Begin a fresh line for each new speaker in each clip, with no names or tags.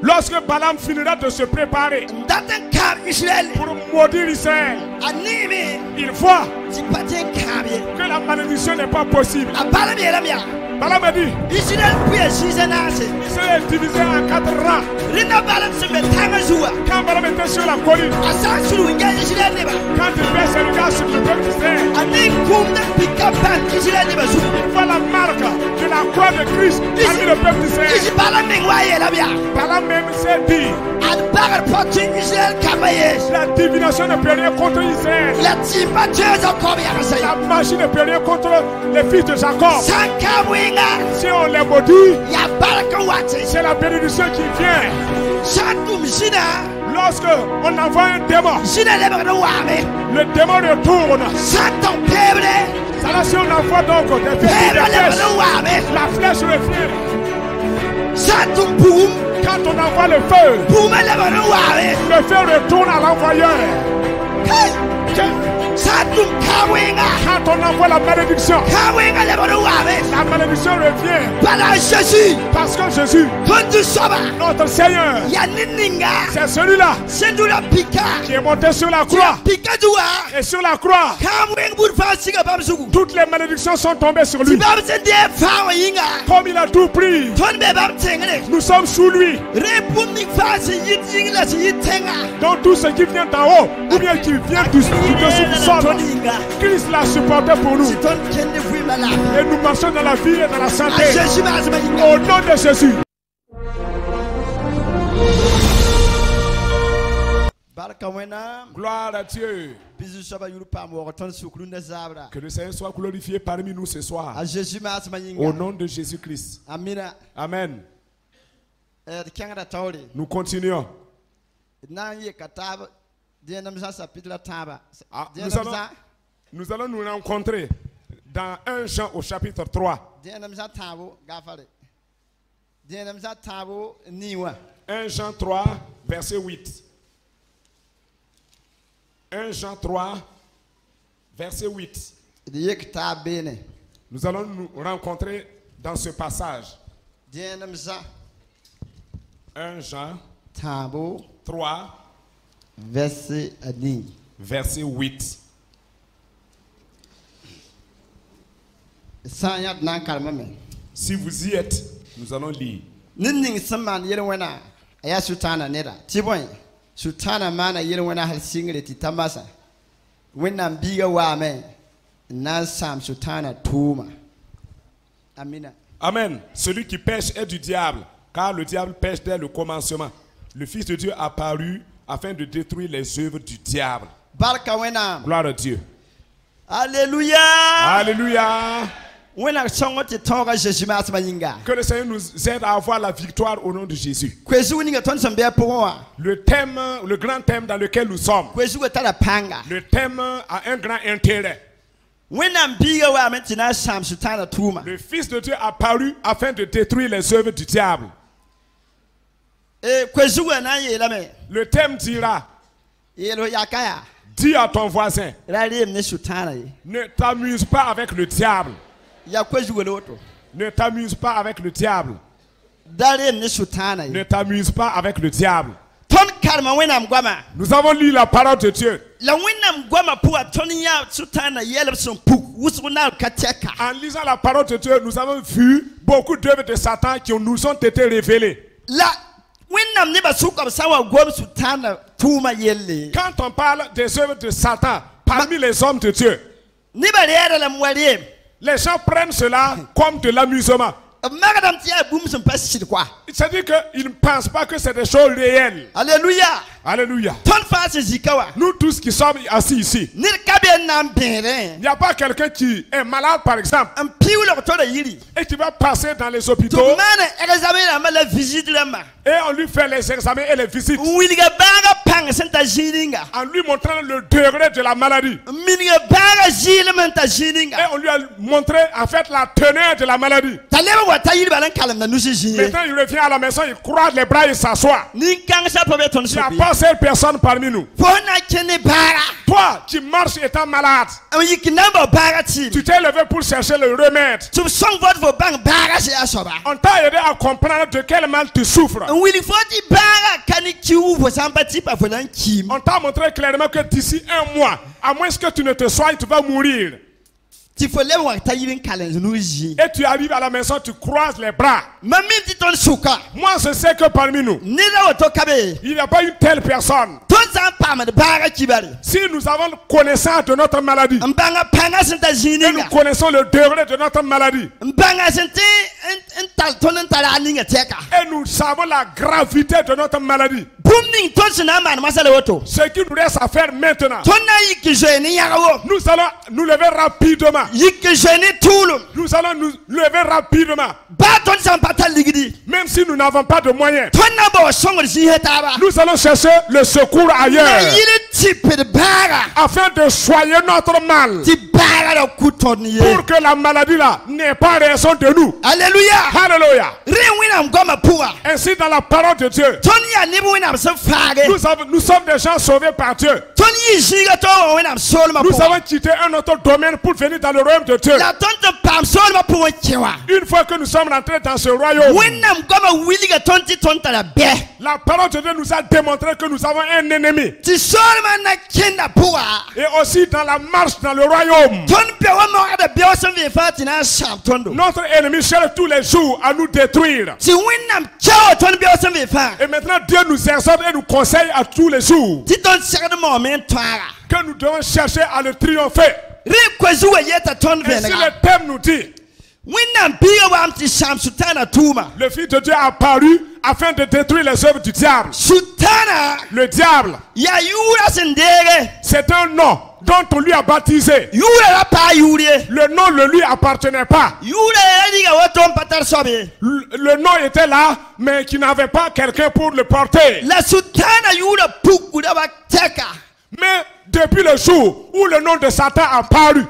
Lorsque Balaam finira de se préparer pour maudire Israël, il voit que la malédiction n'est pas possible. Balaam a dit, Israël est divisé en 4 rangs. Quand Balaam était sur la colline, quand il fait ses regards sur le peuple d'Israël, il voit la marque de la croix de Christ parmi le peuple d'Israël. Balaam même s'est dit, la divination ne peut rien contre Israël. La magie ne peut rien contre les fils de Jacob. Si on les maudit, c'est la bénédiction qui vient. Lorsque on envoie un démon, le démon retourne. Ça là, si on envoie donc des flèches, la flèche revient. Quand on envoie le feu retourne à l'envoyeur. Quand on envoie la malédiction, la malédiction revient. Parce que Jésus, notre Seigneur, c'est celui-là qui est monté sur la croix. Et sur la croix, toutes les malédictions sont tombées sur lui. Comme il a tout pris, nous sommes sous lui. Donc tout ce qui vient d'en haut, ou bien qui vient du dessous du sol, Christ l'a supporté pour nous. Et nous marchons dans la vie et dans la santé. Au nom de Jésus. Gloire à Dieu. Que le Seigneur soit glorifié parmi nous ce soir. Au nom de Jésus-Christ. Amen. Nous continuons. Nous allons nous rencontrer dans 1 Jean au chapitre 3. 1 Jean 3, verset 8. 1 Jean 3, verset 8. Nous allons nous rencontrer dans ce passage. 1 Jean 3, verset 8. Si vous y êtes, nous allons lire. Amen. Celui qui pêche est du diable, car le diable pêche dès le commencement. Le Fils de Dieu apparut afin de détruire les œuvres du diable. Gloire à Dieu.
Alléluia.
Alléluia. Que le Seigneur nous aide à avoir la victoire au nom de Jésus. Le grand thème dans lequel nous sommes. Le thème a un grand intérêt. Le Fils de Dieu apparut afin de détruire les œuvres du diable. Le thème dira, dis à ton voisin, ne t'amuse pas avec le diable. Ne t'amuse pas avec le diable. Ne t'amuse pas avec le diable. Nous avons lu la parole de Dieu. En lisant la parole de Dieu, nous avons vu beaucoup d'œuvres de Satan qui nous ont été révélées. Quand on parle des œuvres de Satan parmi les hommes de Dieu, les gens prennent cela comme de l'amusement. C'est-à-dire qu'ils ne pensent pas que c'est des choses réelles.
Alléluia.
Alléluia. Nous tous qui sommes assis ici, il n'y a pas quelqu'un qui est malade par exemple et qui va passer dans les hôpitaux et on lui fait les examens et les visites en lui montrant le degré de la maladie et on lui a montré en fait la teneur de la maladie. Maintenant il revient à la maison, il croise les bras et s'assoit. Il n'y a pas seule personne parmi nous. Toi, tu marches étant malade. Tu t'es levé pour chercher le remède. On t'a aidé à comprendre de quel mal tu souffres. On t'a montré clairement que d'ici un mois, à moins que tu ne te soignes, tu vas mourir. Et tu arrives à la maison, tu croises les bras. Moi, je sais que parmi nous, il n'y a pas une telle personne. Si nous avons connaissance de notre maladie, et nous connaissons le degré de notre maladie, et nous savons la gravité de notre maladie, ce qui nous reste à faire maintenant, nous allons nous lever rapidement. Nous allons nous lever rapidement. Même si nous n'avons pas de moyens, nous allons chercher le secours ailleurs afin de soigner notre mal, pour que la maladie là n'ait pas raison de nous. Alléluia. Alléluia. Ainsi dans la parole de Dieu, nous sommes des gens sauvés par Dieu. Nous avons quitté un autre domaine pour venir dans le royaume de Dieu. Une fois que nous sommes rentrés dans ce royaume, la parole de Dieu nous a démontré que nous avons un ennemi. Et aussi dans la marche dans le royaume, notre ennemi cherche tous les jours à nous détruire. Et maintenant Dieu nous exhorte et nous conseille à tous les jours que nous devons chercher à le triompher. Et si le thème nous dit, le Fils de Dieu a apparu afin de détruire les œuvres du diable. Le diable, c'est un nom dont on lui a baptisé. Le nom ne lui appartenait pas. Le nom était là, mais qui n'avait pas quelqu'un pour le porter. Mais depuis le jour où le nom de Satan a apparu,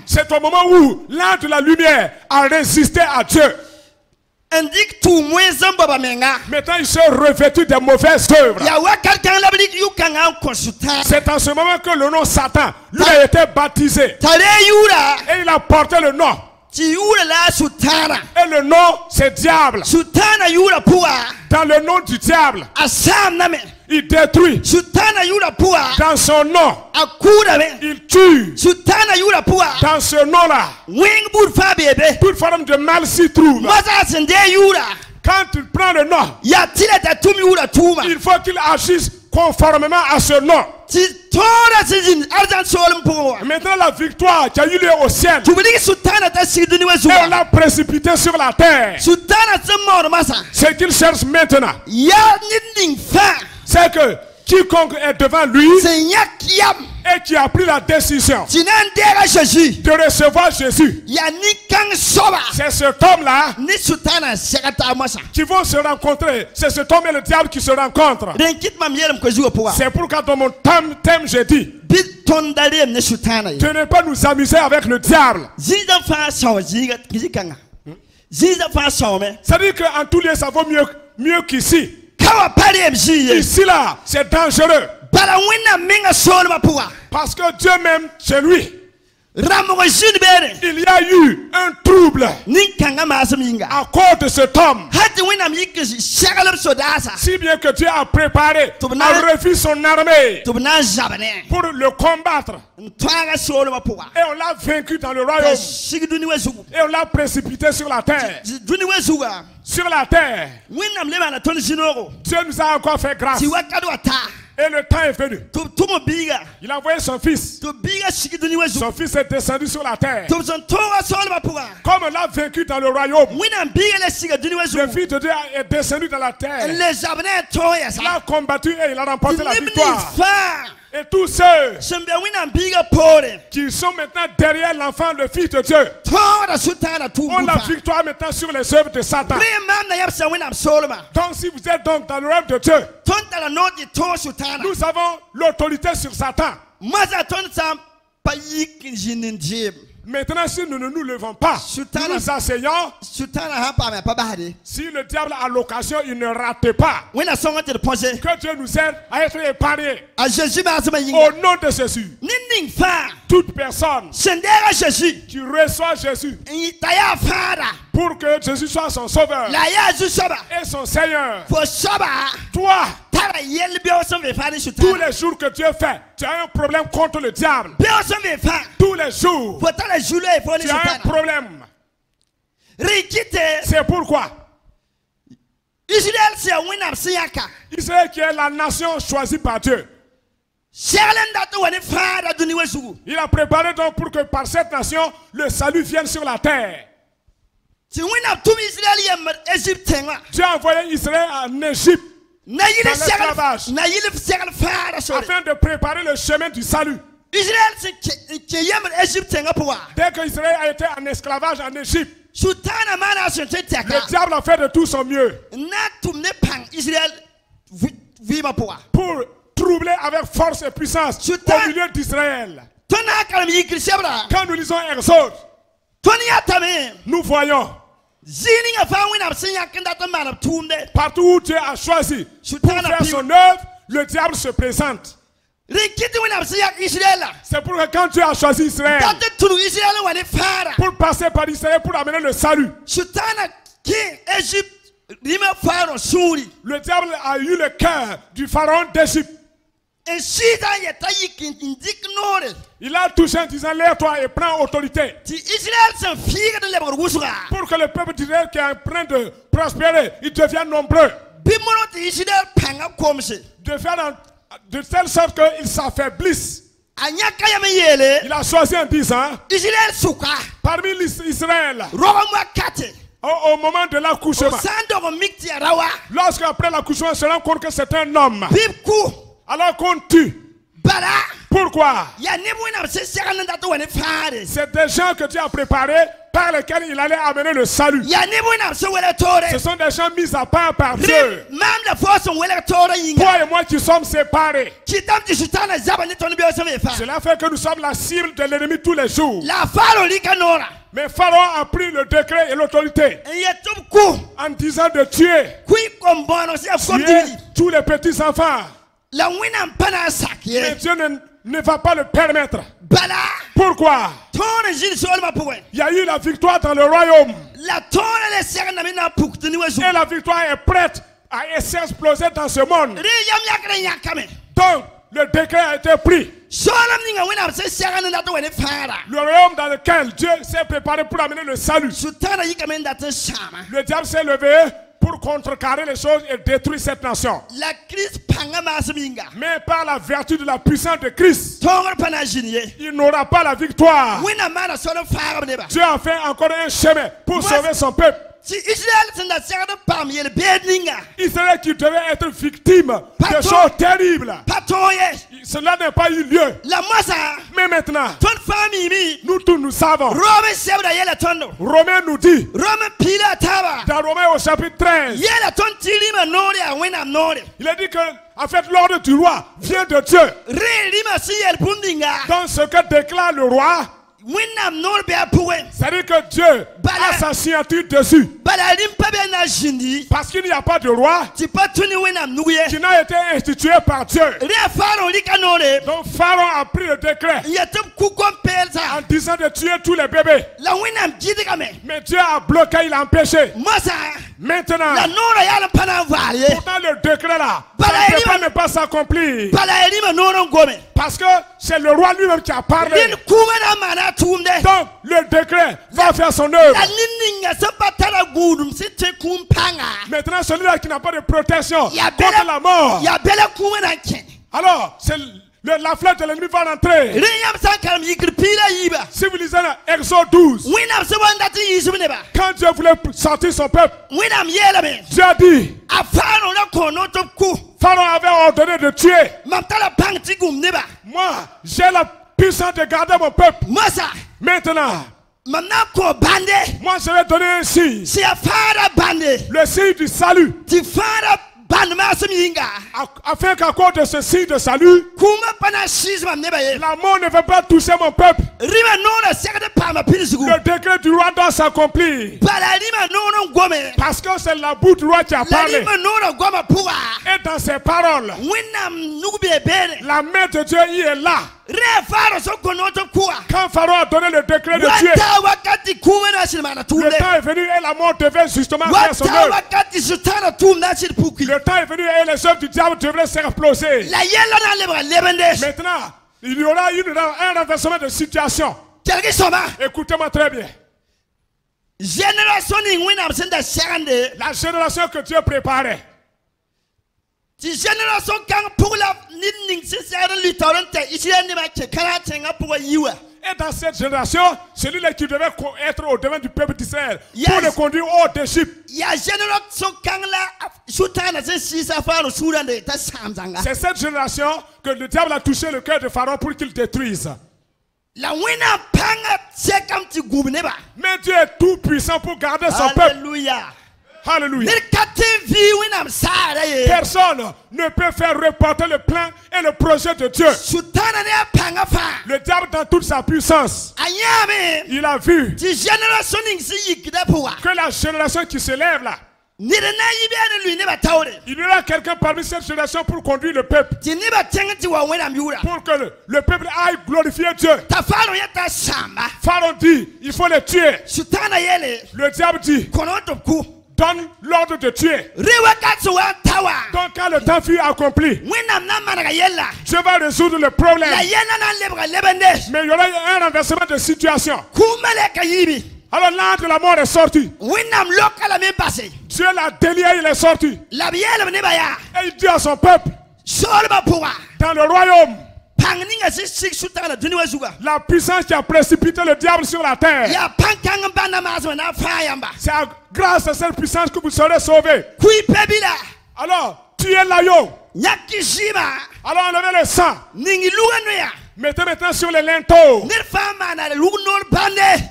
c'est au moment où l'ange de la lumière a résisté à Dieu. Maintenant il s'est revêtu des mauvaises œuvres. C'est en ce moment que le nom Satan lui a été baptisé. Et il a porté le nom. Et le nom c'est diable. Dans le nom du diable, il détruit. Dans son nom, il tue. Dans ce nom-là, toute forme de mal s'y trouve. Quand tu prends le nom, il faut qu'il agisse conformément à ce nom. Maintenant la victoire qui a eu lieu au ciel, et on l'a précipité sur la terre. Ce qu'il cherche maintenant, c'est que quiconque est devant lui et qui a pris la décision de recevoir Jésus, c'est cet homme-là qui vont se rencontrer. C'est cet homme et le diable qui se rencontrent. C'est pourquoi dans mon thème j'ai dit, de ne pas nous amuser avec le diable. C'est-à-dire qu'en tous lieux ça vaut mieux qu'ici. Ici là, c'est dangereux. Parce que Dieu même, c'est lui. Il y a eu un trouble à cause de cet homme. Si bien que Dieu a préparé, a refait son armée pour le combattre. Et on l'a vaincu dans le royaume. Et on l'a précipité sur la terre. Sur la terre. Dieu nous a encore fait grâce. Et le temps est venu. Il a envoyé son fils. Son fils est descendu sur la terre. Comme on l'a vaincu dans le royaume, le Fils de Dieu est descendu dans la terre. Il a combattu et il a remporté la victoire. Et tous ceux qui sont maintenant derrière l'enfant, le Fils de Dieu, ont la victoire maintenant sur les œuvres de Satan. Donc si vous êtes donc dans le royaume de Dieu, nous avons l'autorité sur Satan. Maintenant, si nous ne nous levons pas, nous nous asseyons, si le diable a l'occasion, il ne rate pas. Que Dieu nous aide à être épargnés. Au nom de Jésus, toute personne qui reçoit Jésus pour que Jésus soit son sauveur et son Seigneur, toi, tous les jours que Dieu fait, tu as un problème contre le diable. Tous les jours, tu as un problème. C'est pourquoi Israël qui est la nation choisie par Dieu, il a préparé donc pour que par cette nation, le salut vienne sur la terre. Dieu a envoyé Israël en Égypte, dans l'esclavage, afin de préparer le chemin du salut. Dès que Israël a été en esclavage en Égypte, le diable a fait de tout son mieux pour troubler avec force et puissance au milieu d'Israël. Quand nous lisons Exode, nous voyons partout où Dieu a choisi pour faire son œuvre, le diable se présente. C'est pour que quand Dieu a choisi Israël, pour passer par Israël pour amener le salut, le diable a eu le cœur du pharaon d'Égypte. Il a touché en disant: lève-toi et prends autorité. Pour que le peuple d'Israël qui est en train de prospérer, il devienne nombreux. De telle sorte qu'ils s'affaiblissent. Il a choisi en disant: parmi Israël, au moment de l'accouchement, lorsque après l'accouchement, on se rend compte que c'est un homme, alors qu'on tue. Pourquoi? C'est des gens que Dieu a préparés par lesquels il allait amener le salut. Ce sont des gens mis à part par Dieu. Toi et moi qui sommes séparés. Cela fait que nous sommes la cible de l'ennemi tous les jours. Mais Pharaon a pris le décret et l'autorité en disant de tuer tous les petits enfants. Mais Dieu ne va pas le permettre. Pourquoi? Il y a eu la victoire dans le royaume. Et la victoire est prête à s'exploser dans ce monde. Donc, le décret a été pris. Le royaume dans lequel Dieu s'est préparé pour amener le salut. Le diable s'est levé pour contrecarrer les choses et détruire cette nation. Mais par la vertu de la puissance de Christ, il n'aura pas la victoire. Dieu a fait encore un chemin pour sauver son peuple. Israël qui devait être victime de choses terribles, cela n'a pas eu lieu. Mais maintenant, nous tous nous savons. Romain nous dit, dans Romain au chapitre 13, il a dit que en fait l'ordre du roi vient de Dieu. Dans ce que déclare le roi, c'est-à-dire que Dieu a sa signature dessus. Parce qu'il n'y a pas de roi qui n'a été institué par Dieu. Donc Pharaon a pris le décret en disant de tuer tous les bébés. Mais Dieu a bloqué, il a empêché. Maintenant, pourtant le décret là ne peut pas s'accomplir. Parce que c'est le roi lui-même qui a parlé. Donc le décret va faire son œuvre. Maintenant celui-là qui n'a pas de protection contre la mort, alors c'est la flèche de l'ennemi va rentrer. Si vous lisez Exode 12, quand Dieu voulait sortir son peuple, Dieu a dit, Pharaon avait ordonné de tuer. Moi, j'ai la puissance de garder mon peuple. Maintenant, moi je vais donner un signe. Le signe du salut. afin qu'à cause de ce signe de salut, la mort ne veut pas toucher mon peuple. Le décret du roi doit s'accomplir. Parce que c'est la bouche du roi qui a parlé. Et dans ses paroles, la main de Dieu y est là. Quand Pharaon a donné le décret de Dieu, le temps est venu et la mort devait justement faire son œuvre. Le temps est venu et les œuvres du diable devraient s'exploser. Maintenant, il y aura un renversement de situation. Écoutez-moi très bien. La génération que Dieu préparait. Et dans cette génération, celui qui devait être au devant du peuple d'Israël pour le conduire hors d'Égypte. C'est cette génération que le diable a touché le cœur de Pharaon pour qu'il détruise. Mais Dieu est tout puissant pour garder son peuple. Alléluia. Personne ne peut faire reporter le plan et le projet de Dieu. Le diable dans toute sa puissance, il a vu que la génération qui se lève là, il y aura quelqu'un parmi cette génération pour conduire le peuple. Pour que le peuple aille glorifier Dieu. Pharaon dit, il faut les tuer. Le diable dit, donne l'ordre de tuer. Donc quand le temps fut accompli, Dieu va résoudre le problème. Mais il y aura un renversement de situation. Alors l'ange de la mort est sorti. Dieu l'a délié, il est sorti. Et il dit à son peuple, dans le royaume, la puissance qui a précipité le diable sur la terre, c'est grâce à cette puissance que vous serez sauvés. Alors, tuez l'agneau. Alors enlevez le sang. Mettez maintenant sur les linteaux.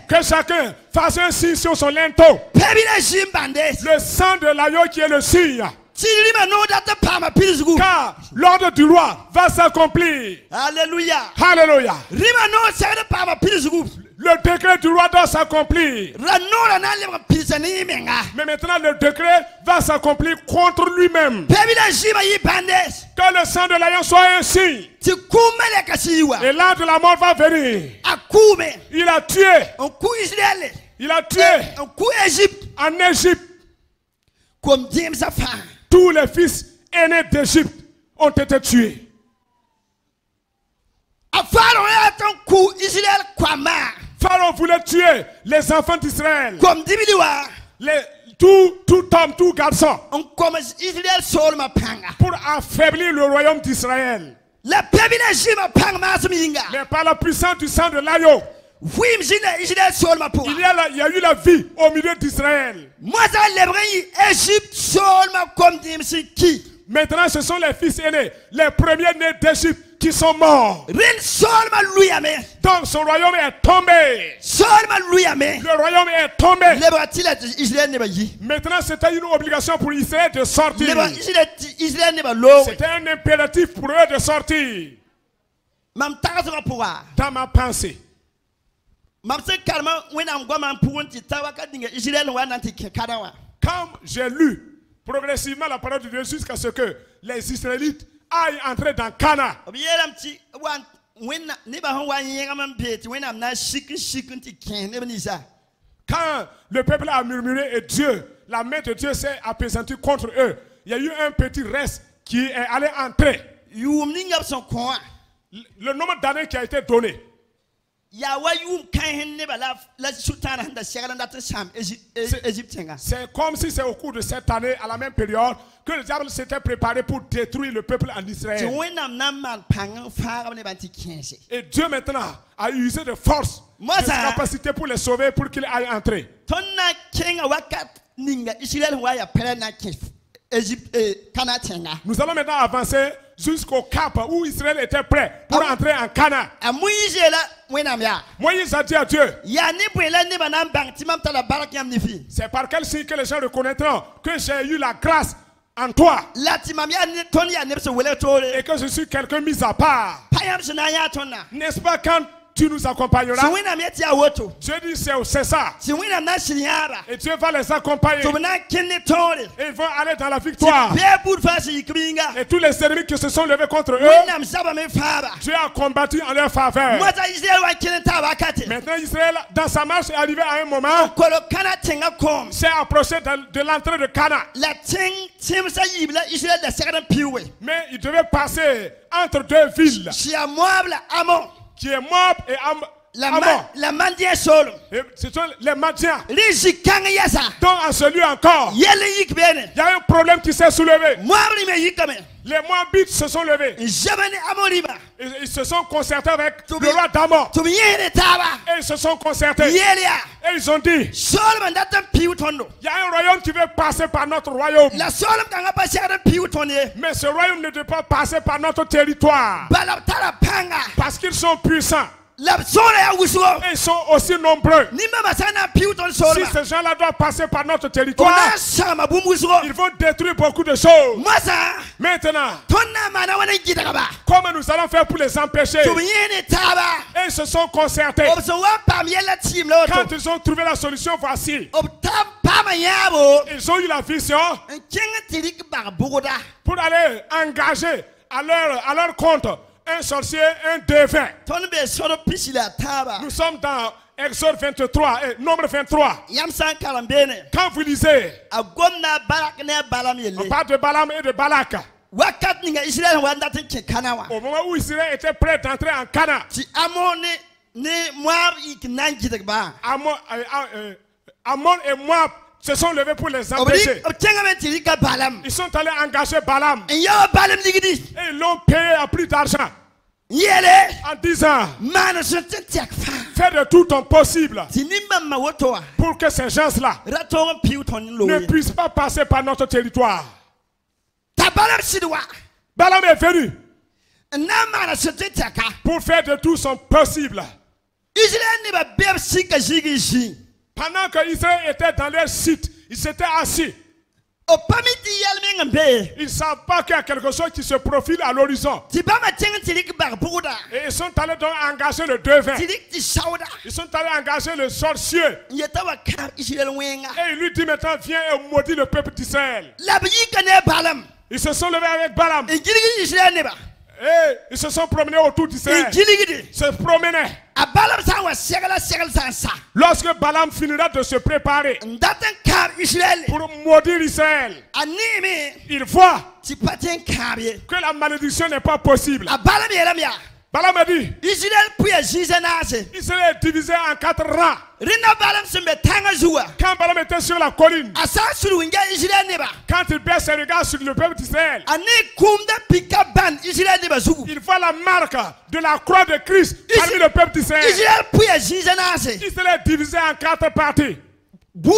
Que chacun fasse un signe sur son linteau. Le sang de l'agneau qui est le signe. Car l'ordre du roi va s'accomplir.
Alléluia.
Alléluia. Le décret du roi doit s'accomplir. Mais maintenant le décret va s'accomplir contre lui-même. Que le sang de l'agneau soit un signe. Et l'ange de la mort va venir. Il a tué. Il a tué en Égypte. Tous les fils aînés d'Égypte ont été tués. Pharaon voulait tuer les enfants d'Israël. Tout homme, tout garçon. Pour affaiblir le royaume d'Israël. Mais par la puissance du sang de l'agneau, il y a eu la vie au milieu d'Israël. Maintenant, ce sont les fils aînés, les premiers nés d'Égypte qui sont morts. Donc son royaume est tombé. Le royaume est tombé. Maintenant, c'était une obligation pour Israël de sortir. C'était un impératif pour eux de sortir. Dans ma pensée, quand j'ai lu progressivement la parole de Dieu jusqu'à ce que les Israélites aillent entrer dans Canaan, quand le peuple a murmuré et Dieu, la main de Dieu s'est apaisantie contre eux, il y a eu un petit reste qui est allé entrer. Le nombre d'années qui a été donné. C'est comme si c'est au cours de cette année, à la même période, que le diable s'était préparé pour détruire le peuple en Israël. Et Dieu maintenant a usé de force, de capacité pour les sauver, pour qu'ils aillent entrer. Nous allons maintenant avancer jusqu'au cap où Israël était prêt pour entrer en Canaan. Moïse a dit à Dieu, c'est par quel signe que les gens reconnaîtront que j'ai eu la grâce en toi et que je suis quelqu'un mis à part. N'est-ce pas quand tu nous accompagneras? Dieu dit c'est ça. Et Dieu va les accompagner. Et ils vont aller dans la victoire. Et tous les ennemis qui se sont levés contre eux, Dieu a combattu en leur faveur. Maintenant Israël, dans sa marche, est arrivé à un moment, s'est approché de l'entrée de Cana. Mais il devait passer entre deux villes, qui est Moab et Ammon. Ce sont les Madiens. Donc à celui encore, il y a un problème qui s'est soulevé. Les Moabites se sont levés. Ils se sont concertés avec le roi d'Ammon. Et ils se sont concertés. Et ils ont dit, il y a un royaume qui veut passer par notre royaume. Mais ce royaume ne doit pas passer par notre territoire. Parce qu'ils sont puissants. Ils sont aussi nombreux. Si ces gens-là doivent passer par notre territoire, ils vont détruire beaucoup de choses. Maintenant, comment nous allons faire pour les empêcher? Et ils se sont concertés. Quand ils ont trouvé la solution, voici. Ils ont eu la vision pour aller engager à leur compte un sorcier, un devin. Nous sommes dans Exode 23 et Nombre 23. Quand vous lisez, on parle de Balaam et de Balak. Au moment où Israël était prêt d'entrer en Canaan, Ammon et Moab se sont levés pour les empêcher. Ils sont allés engager Balaam. Et ils l'ont payé à plus d'argent. En disant, fais de tout ton possible pour que ces gens-là ne puissent pas passer par notre territoire. Balaam est venu pour faire de tout son possible. Pendant que Israël était dans leur site, ils s'étaient assis. Ils ne savent pas qu'il y a quelque chose qui se profile à l'horizon. Et ils sont allés donc engager le devin. Ils sont allés engager le sorcier. Et il lui dit maintenant, viens et maudis le peuple d'Israël. Ils se sont levés avec Balaam. Et ils se sont promenés autour d'Israël. Ils se promenaient. Lorsque Balaam finira de se préparer pour maudire Israël, il voit que la malédiction n'est pas possible. Balaam a dit, Israël est divisé en 4 rangs. Quand Balaam était sur la colline, quand il baisse ses regards sur le peuple d'Israël, il voit la marque de la croix de Christ parmi le peuple d'Israël. Israël est divisé en 4 parties. Il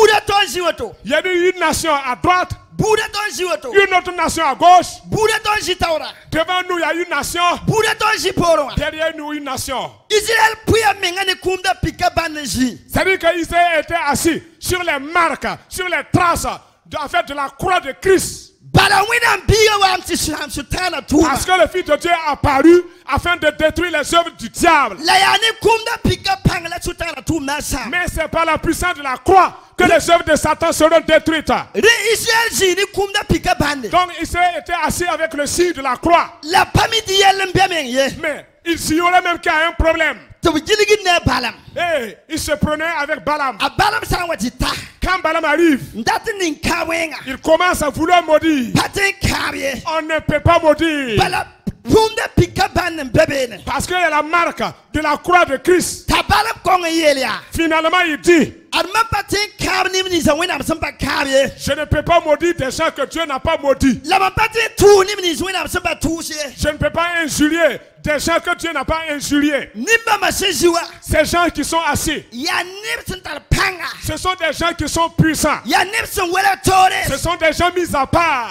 y a une nation à droite, une autre nation à gauche. Devant nous, il y a une nation. Derrière nous, une nation. C'est-à-dire qu'Israël était assis sur les marques, sur les traces de la croix de Christ. Parce que le Fils de Dieu est apparu afin de détruire les œuvres du diable. Mais c'est par la puissance de la croix que les œuvres de Satan seront détruites. Donc Israël était assis avec le signe de la croix. Mais il s'ignorait même qu'il y a un problème. Et il se prenait avec Balaam. Quand Balaam arrive, il commence à vouloir maudire. On ne peut pas maudire. Parce qu'il y a la marque de la croix de Christ. Finalement, il dit, je ne peux pas maudire des gens que Dieu n'a pas maudits. Je ne peux pas injurier des gens que Dieu n'a pas injuriés. Ces gens qui sont assis, ce sont des gens qui sont puissants. Ce sont des gens mis à part.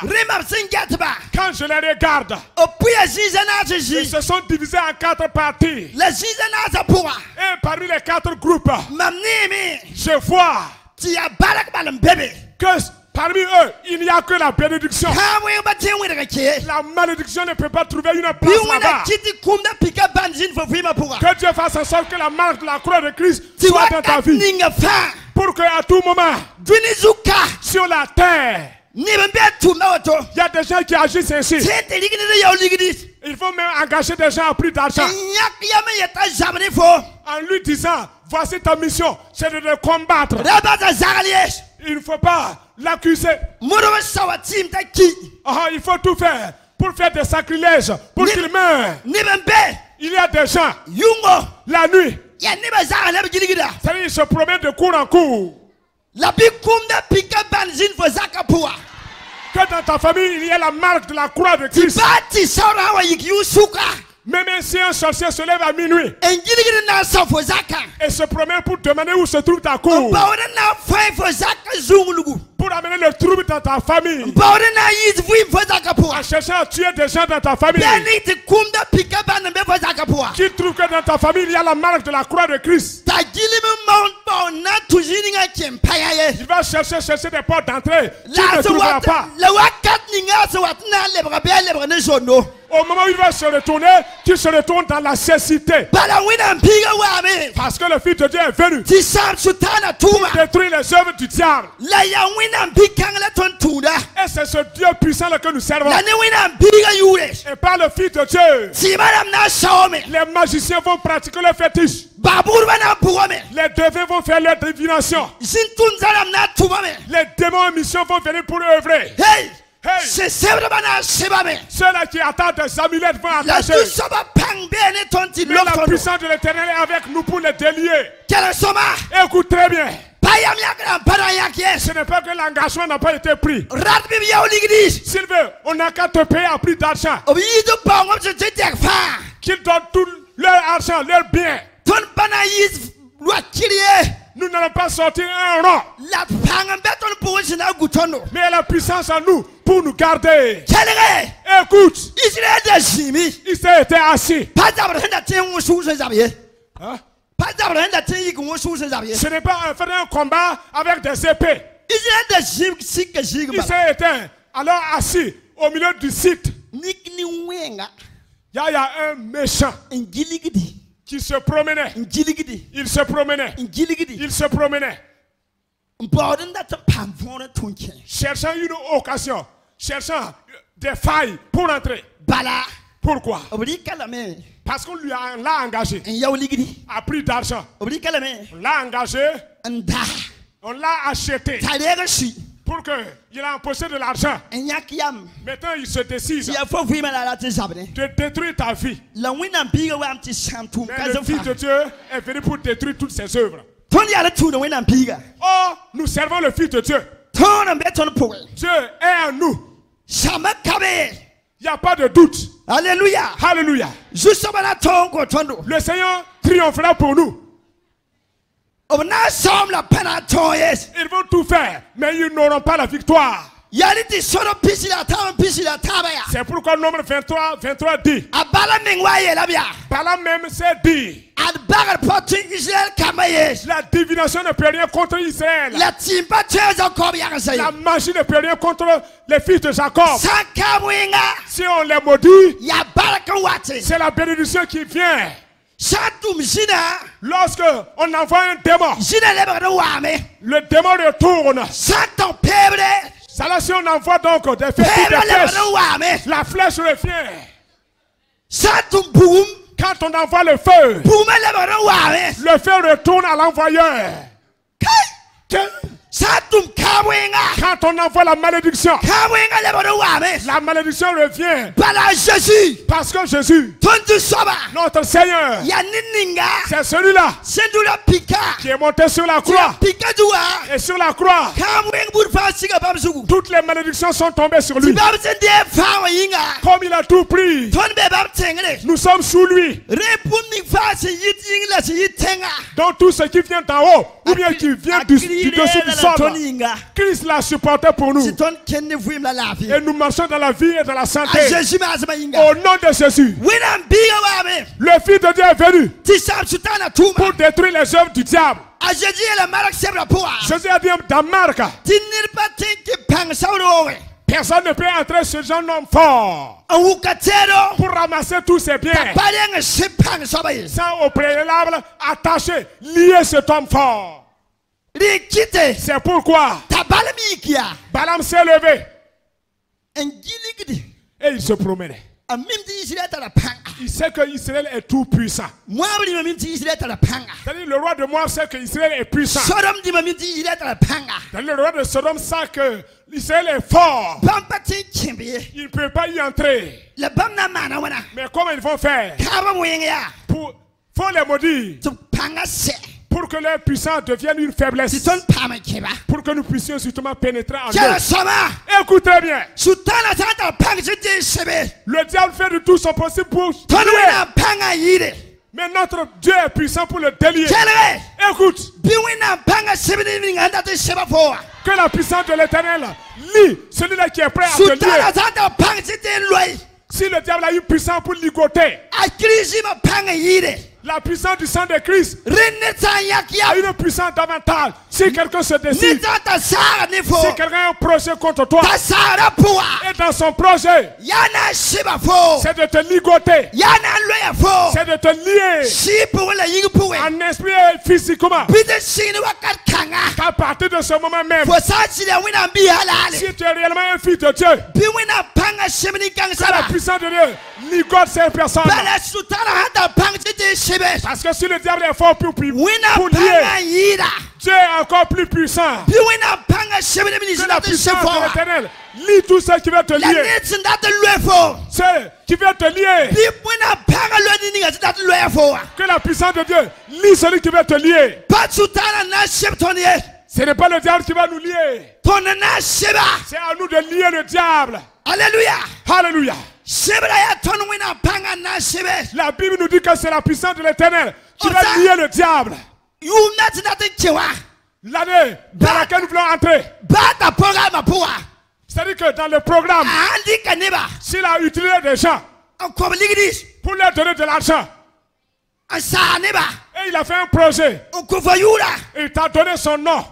Quand je les regarde, ils se sont divisés en 4 parties. Et parmi les 4 groupes, je vois que Parmi eux, il n'y a que la bénédiction. La malédiction ne peut pas trouver une place là-bas. Que Dieu fasse en sorte que la marque de la croix de Christ soit dans ta vie. Pour qu'à tout moment, sur la terre, il y a des gens qui agissent ainsi. Il faut même engager des gens à plus d'argent. En lui disant, voici ta mission, c'est de le combattre. Il ne faut pas l'accuser. Il faut tout faire pour faire des sacrilèges, pour qu'il meure. Il y a des gens, la nuit, c'est-à-dire ils se promènent de cour en cour. Que dans ta famille, il y ait la marque de la croix de Christ. Même si un sorcier se lève à minuit et se promène pour demander où se trouve ta cour, pour amener le trouble dans ta famille, en cherchant à tuer des gens dans ta famille, qui trouve que dans ta famille il y a la marque de la croix de Christ, il va chercher des portes d'entrée, tu ne trouveras pas. Au moment où il va se retourner, tu se retournes dans la cécité. Parce que le Fils de Dieu est venu pour détruire les œuvres du diable. Et c'est ce Dieu puissant que nous servons. Et par le Fils de Dieu, les magiciens vont pratiquer le fétiche. Les devins vont faire leur divination. Les démons en mission vont venir pour œuvrer. Hey. Ceux-là qui attendent des amulettes vont attacher. La puissance de l'Éternel est avec nous pour les délier. Écoute très bien. Ce n'est pas que l'engagement n'a pas été pris. S'il veut, on n'a qu'à te payer à plus d'argent. Qu'ils donnent tout leur argent, leur bien. Nous n'allons pas sortir un rond. Mais la puissance en nous pour nous garder. Écoute, il s'est été assis. Hein? Ce n'est pas un combat avec des épées. Il s'est éteint. Alors assis au milieu du site. Il y a un méchant qui se promenait. Il se promenait. Il se promenait. Cherchant une occasion. Cherchant des failles pour entrer. Pourquoi? Parce qu'on l'a engagé. À prix d'argent. On l'a engagé. On l'a acheté. Pour qu'il a empoché de l'argent. Maintenant il se décide de détruire ta vie. Mais le Fils de Dieu est venu pour détruire toutes ses œuvres. Oh, nous servons le Fils de Dieu. Dieu est en nous. Il n'y a pas de doute.
Alléluia.
Alléluia. Le Seigneur triomphera pour nous. Ils vont tout faire, mais ils n'auront pas la victoire. C'est pourquoi le nombre 23 dit. Balaam même s'est dit. La divination ne peut rien contre Israël. La magie ne peut rien contre les fils de Jacob. Si on les maudit, c'est la bénédiction qui vient. Lorsque on envoie un démon, le démon retourne. Ça là, si on envoie donc des flèches, la flèche revient. Quand on envoie le feu, le feu retourne à l'envoyeur. Quand on envoie la malédiction, la malédiction revient. Parce que Jésus, notre Seigneur, c'est celui-là qui est monté sur la croix. Et sur la croix, toutes les malédictions sont tombées sur lui. Comme il a tout pris, nous sommes sous lui. Donc tout ce qui vient d'en haut, ou bien qui vient du dessus du sol, Christ l'a supporté pour nous. Et nous marchons dans la vie et dans la santé. Au nom de Jésus. Le Fils de Dieu est venu pour détruire les œuvres du diable. Jésus a dit dans Marc, Personne ne peut entrer ce jeune homme fort pour ramasser tous ses biens sans au préalable attacher, lier cet homme fort. C'est pourquoi Balaam s'est levé et il se promenait. Il sait que Israël est tout puissant. C'est-à-dire le roi de Moab sait que Israël est puissant. C'est-à-dire le roi de Sodome sait que Israël est fort. Il ne peut pas y entrer. Mais comment ils vont faire? Faut les maudire pour que leur puissance devienne une faiblesse, pour que nous puissions justement pénétrer en eux. Écoutez bien. Le diable fait de tout son possible pour tuer. Mais notre Dieu est puissant pour le délier. Écoute. Que la puissance de l'Éternel lie celui-là qui est prêt à te lier. Si le diable a une puissance pour ligoter, la puissance du sang de Christ a une puissance davantage. Si quelqu'un se décide, si quelqu'un a un projet contre toi, et dans son projet, c'est de te ligoter, c'est de te lier en esprit et physiquement. Qu'à partir de ce moment même, si tu es réellement un fils de Dieu, que la puissance de Dieu ligote ces personnes. Parce que si le diable est fort pour lier, Dieu est encore plus puissant. Que la puissance de l'Éternel lie tout ce qui veut te lier. Ceux qui veulent te lier. Que la puissance de Dieu lie celui qui veut te lier. Ce n'est pas le diable qui va nous lier. C'est à nous de lier le diable. Alléluia. Alléluia. La Bible nous dit que c'est la puissance de l'Éternel qui va lier le diable. L'année dans laquelle nous voulons entrer. C'est-à-dire que dans le programme, s'il a utilisé des gens pour leur donner de l'argent, et il a fait un projet, et il t'a donné son nom.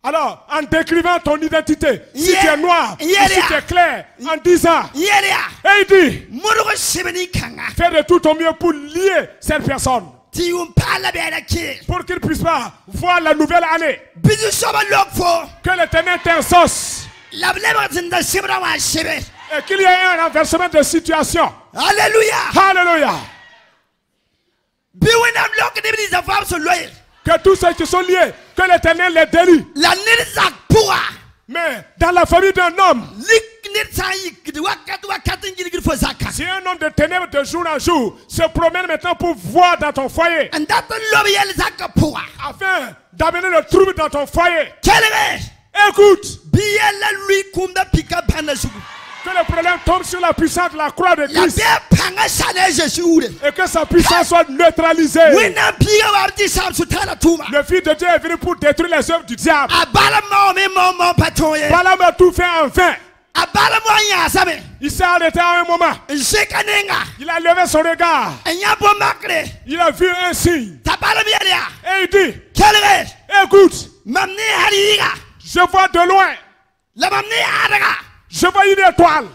Alors, en décrivant ton identité, si tu es noir, si tu es clair, en disant, et il dit, fais de tout ton mieux pour lier cette personne, pour qu'il ne puisse pas voir la nouvelle année, que l'Éternel t'exauce, et qu'il y ait un renversement de situation. Alléluia. Alléluia. Que tous ceux qui sont liés, que l'Éternel les délie. Mais dans la famille d'un homme, si un homme de ténèbres de jour en jour se promène maintenant pour voir dans ton foyer, afin d'amener le trouble dans ton foyer, écoute, que le problème tombe sur la puissance de la croix de Christ et que sa puissance soit neutralisée. Le Fils de Dieu est venu pour détruire les œuvres du diable. Balaam a tout fait en vain. Il s'est arrêté à un moment. Il a levé son regard. Il a vu un signe. Et il dit, écoute, je vois de loin. Je vois une étoile.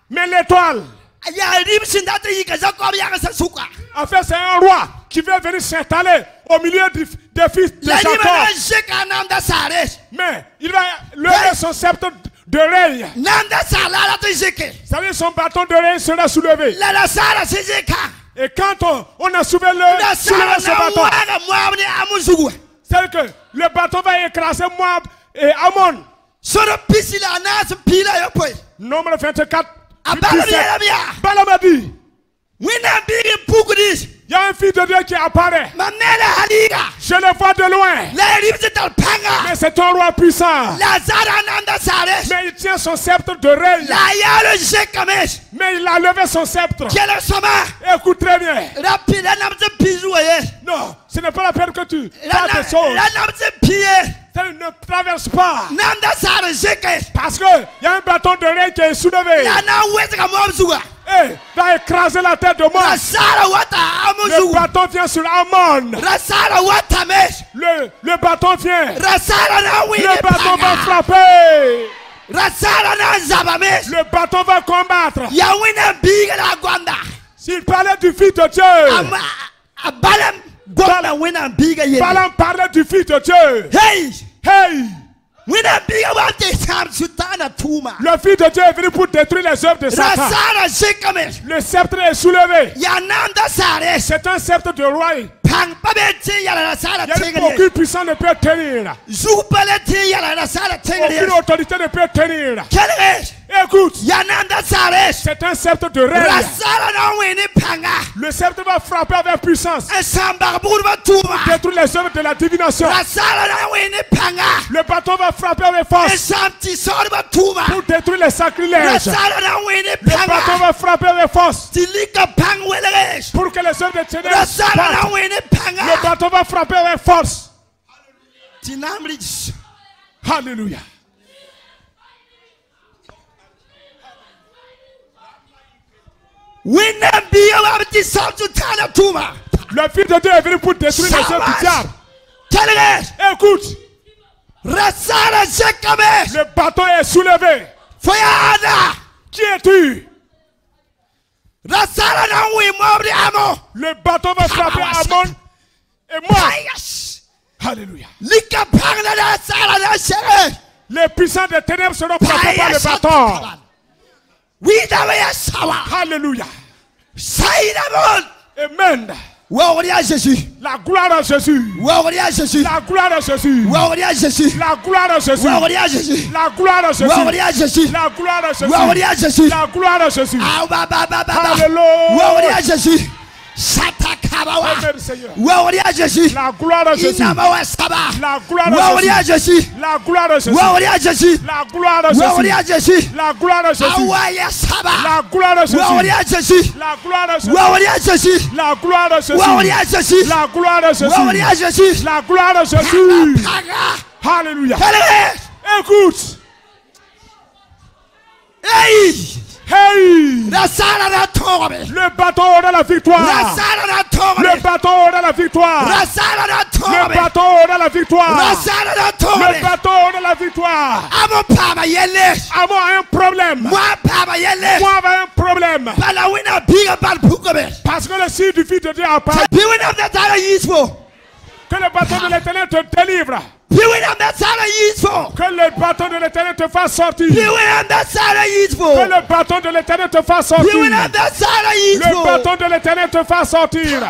Mais l'étoile, en fait, c'est un roi qui veut venir s'installer au milieu des fils de Jacob. Mais il va lever son sceptre de règne. C'est-à-dire son bâton de règne sera soulevé. Et quand on a soulevé ce bâton, c'est-à-dire que le bâton va écraser Moab et Ammon. Nombre 24. Balaam a dit, il y a un fils de Dieu qui apparaît. Je le vois de loin. Mais c'est un roi puissant. Mais il tient son sceptre de règne. Mais il a levé son sceptre. Écoute très bien. Non, ce n'est pas la peine que tu fasses des choses. Ça ne traverse pas. Parce qu'il y a un bâton de règne qui est soulevé. Et va écraser la tête de Moab. Le Le bâton vient sur Amon. Le bâton vient. Le bâton va frapper. Le bâton va combattre. S'il parlait du Fils de Dieu, Balaam parlait du Fils de Dieu. Hey! Le Fils de Dieu est venu pour détruire les œuvres de Satan. Le sceptre est soulevé. C'est un sceptre de roi. Il y a aucune puissance ne peut tenir. Aucune autorité ne peut tenir. Écoute, c'est un sceptre de règne. Le sceptre va frapper avec puissance pour détruire les œuvres de la divination. Le bâton va frapper avec force pour détruire les sacrilèges. Le bâton va frapper avec force pour que les œuvres de ténèbres partent. Le bâton va frapper avec force. Alléluia. Le Fils de Dieu est venu pour détruire les œuvres du diable. Écoute. Le bâton est soulevé. Qui es-tu? Le bâton va frapper Amon et moi. Alléluia. Les puissants des ténèbres seront frappés par le bâton. Alléluia. Amen. La gloire à Jésus. La gloire à Jésus. La gloire à Jésus. La gloire à Jésus. La gloire à Jésus. La gloire à Jésus. Alléluia. Amen, Seigneur. La gloire à Jésus. La gloire à Jésus. La gloire à Jésus. La gloire à Jésus. La gloire à Jésus. La gloire à Jésus. La gloire à Jésus. La gloire à Jésus. La gloire à Jésus. La gloire à Jésus. Alléluia. Écoute.
Hey!
Le bâton aura la victoire. Le bâton aura la victoire. Le bâton aura la victoire. Le bâton aura la victoire. Amon a un problème. Moi a un problème. Parce que le signe du Fils de Dieu apparaît. Que le bâton de l'Éternel te délivre. Que le bâton de l'Éternel te fasse sortir. Que le bâton de l'Éternel te fasse sortir. Le bâton de l'Éternel te fasse sortir.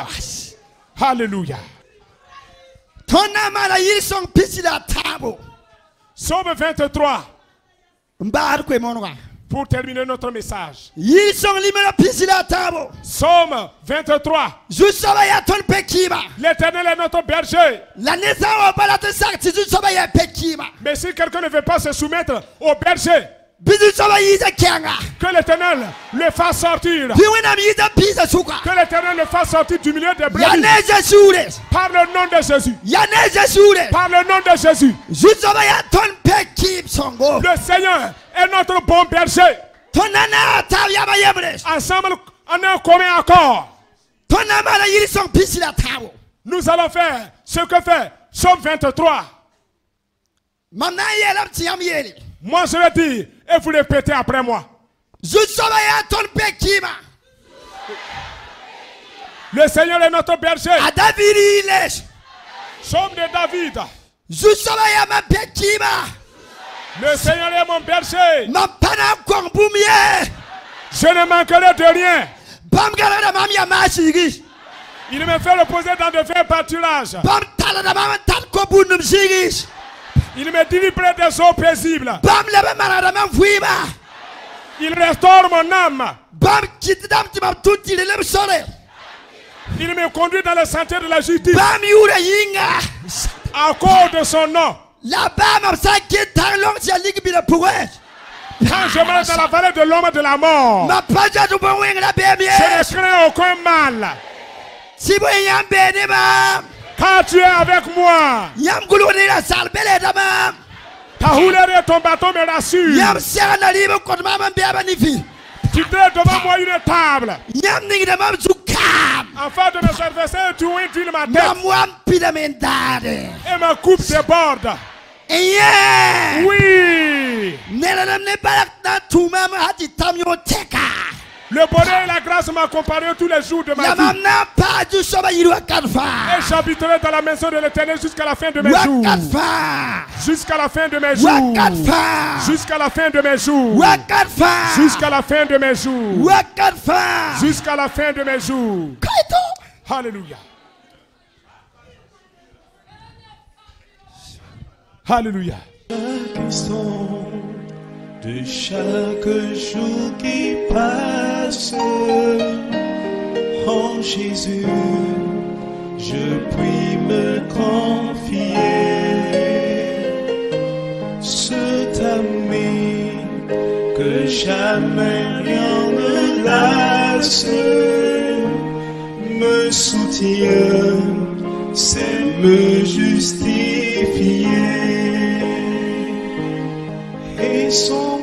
Alléluia. Psaume 23. Pour terminer notre message. Psaume 23. L'Éternel est notre berger. Mais si quelqu'un ne veut pas se soumettre au berger, que l'Éternel le fasse sortir. Que l'Éternel le fasse sortir du milieu des brebis. Par le nom de Jésus. Par le nom de Jésus. Le Seigneur est notre bon berger. Ensemble, en un commun accord, nous allons faire ce que fait Psaume 23. Moi je vais dire, et vous répétez après moi. Le Seigneur est notre berger. Psaume de David. Le Seigneur est mon berger. Je ne manquerai de rien. Il me fait reposer dans de verts pâturages. Il me dirige près des eaux paisibles. Il restaure mon âme. Il me conduit dans le sentier de la justice. À cause de son nom. Quand je marche dans la vallée de l'homme de la mort, je ne crains aucun mal. Quand tu es avec moi, ta houleur et ton bâton me rassurent. Tu traites devant moi une table Afin de mes adversaires, tu induis ma tête. Et ma coupe déborde. Oui. Le bonheur et la grâce m'accompagneront tous les jours de ma vie. Et j'habiterai dans la maison de l'Éternel jusqu'à la fin de mes jours. Jusqu'à la fin de mes jours. Jusqu'à la fin de mes jours. Jusqu'à la fin de mes jours. Jusqu'à la fin de mes jours. Alléluia. Alléluia.
De chaque jour qui passe, en Jésus, je puis me confier. Cet ami que jamais rien ne lasse, me soutient, c'est me justifier. Et son